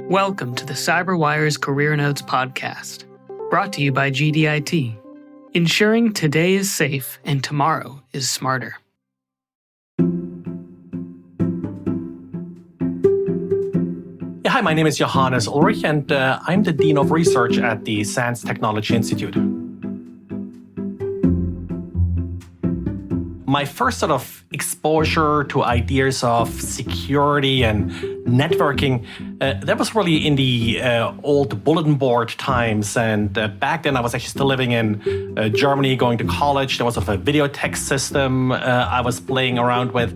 Welcome to the CyberWire's Career Notes podcast, brought to you by GDIT, ensuring today is safe and tomorrow is smarter. Hi, my name is Johannes Ullrich, and I'm the Dean of Research at the SANS Technology Institute. My first sort of exposure to ideas of security and networking, that was really in the old bulletin board times. And back then I was actually still living in Germany, going to college. There was sort of a video text system I was playing around with.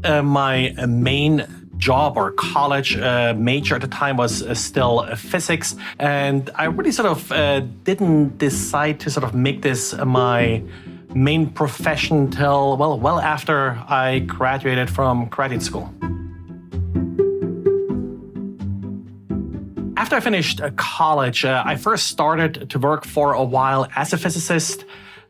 My main job or college major at the time was still physics. And I really sort of didn't decide to sort of make this my main profession till, well after I graduated from graduate school. After I finished college, I first started to work for a while as a physicist.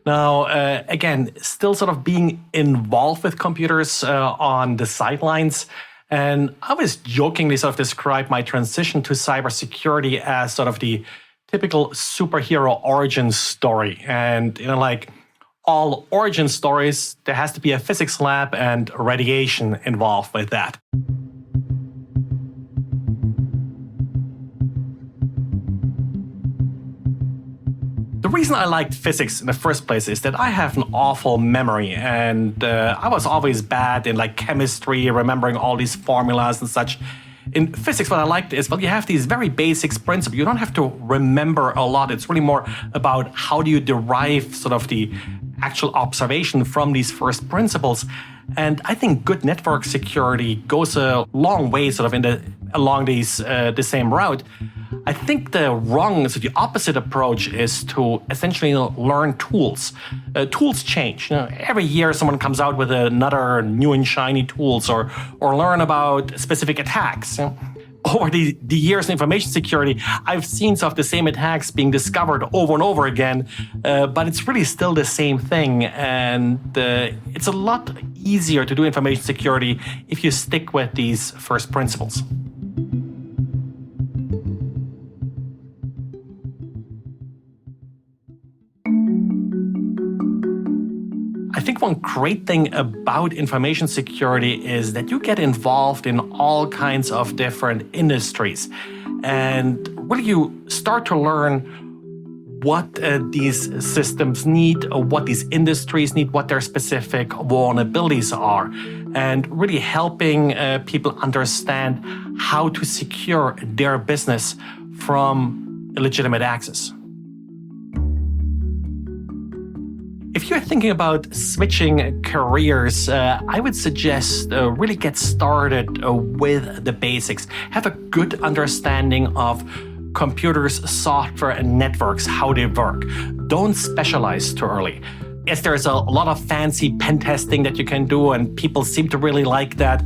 Now, again, still sort of being involved with computers on the sidelines. And I was jokingly sort of describe my transition to cybersecurity as sort of the typical superhero origin story. And, like all origin stories, there has to be a physics lab and radiation involved with that. The reason I liked physics in the first place is that I have an awful memory, and I was always bad in like chemistry, remembering all these formulas and such. In physics, what I liked is, you have these very basic principles. You don't have to remember a lot. It's really more about how do you derive sort of the actual observation from these first principles. And I think good network security goes a long way sort of along the same route. I think the opposite approach is to essentially learn tools. Tools change. Every year someone comes out with another new and shiny tools or learn about specific attacks. Over the years in information security, I've seen some of the same attacks being discovered over and over again, but it's really still the same thing. And it's a lot easier to do information security if you stick with these first principles. I think one great thing about information security is that you get involved in all kinds of different industries. And really you start to learn what these systems need, what these industries need, what their specific vulnerabilities are, and really helping people understand how to secure their business from illegitimate access. If you're thinking about switching careers, I would suggest really get started with the basics. Have a good understanding of computers, software, and networks, how they work. Don't specialize too early. Yes, there's a lot of fancy pen testing that you can do, and people seem to really like that.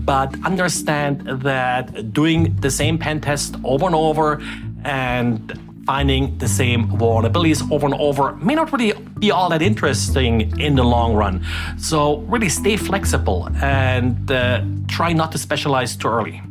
But understand that doing the same pen test over and over and finding the same vulnerabilities over and over may not really be all that interesting in the long run. So really stay flexible and try not to specialize too early.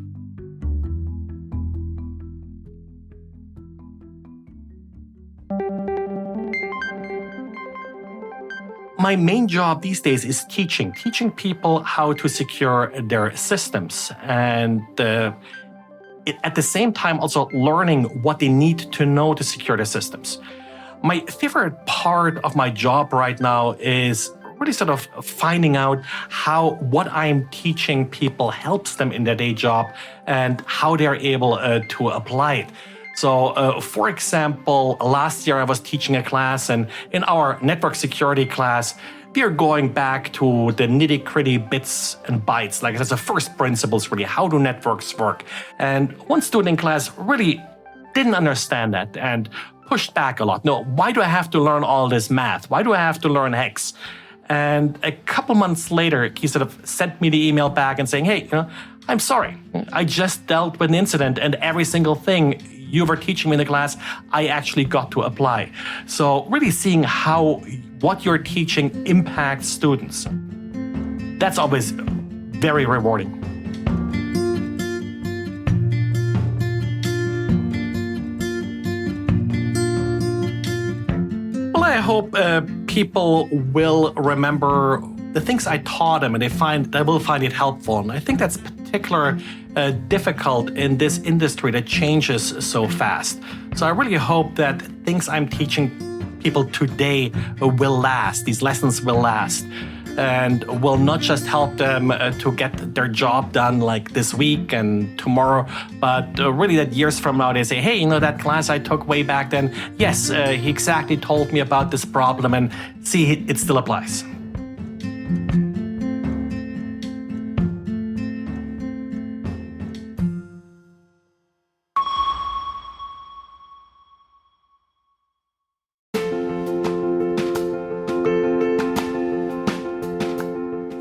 My main job these days is teaching people how to secure their systems, and at the same time also learning what they need to know to secure their systems. My favorite part of my job right now is really sort of finding out how what I'm teaching people helps them in their day job and how they're able to apply it. So, for example, last year I was teaching a class, and in our network security class, we are going back to the nitty-gritty bits and bytes. Like, that's the first principles, really. How do networks work? And one student in class really didn't understand that and pushed back a lot. No, why do I have to learn all this math? Why do I have to learn hex? And a couple months later, he sort of sent me the email back and saying, hey, I'm sorry. I just dealt with an incident, and every single thing you were teaching me in the class, I actually got to apply. So really seeing how what you're teaching impacts students. That's always very rewarding. hope people will remember the things I taught them, and they will find it helpful. And I think that's particularly difficult in this industry that changes so fast. So I really hope that things I'm teaching people today will last. These lessons will last, and will not just help them to get their job done like this week and tomorrow, but really that years from now they say, hey, you know that class I took way back then? Yes, he exactly told me about this problem, and see, it still applies.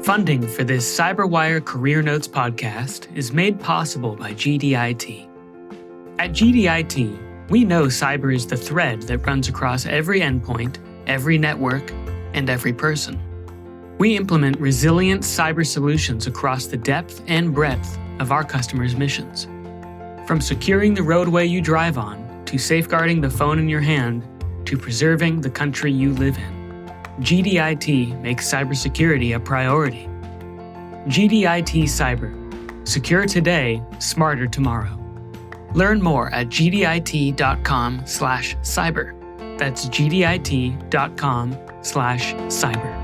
Funding for this CyberWire Career Notes podcast is made possible by GDIT. At GDIT, we know cyber is the thread that runs across every endpoint, every network, and every person. We implement resilient cyber solutions across the depth and breadth of our customers' missions. From securing the roadway you drive on, to safeguarding the phone in your hand, to preserving the country you live in, GDIT makes cybersecurity a priority. GDIT Cyber. Secure today, smarter tomorrow. Learn more at gdit.com/cyber. That's gdit.com/cyber.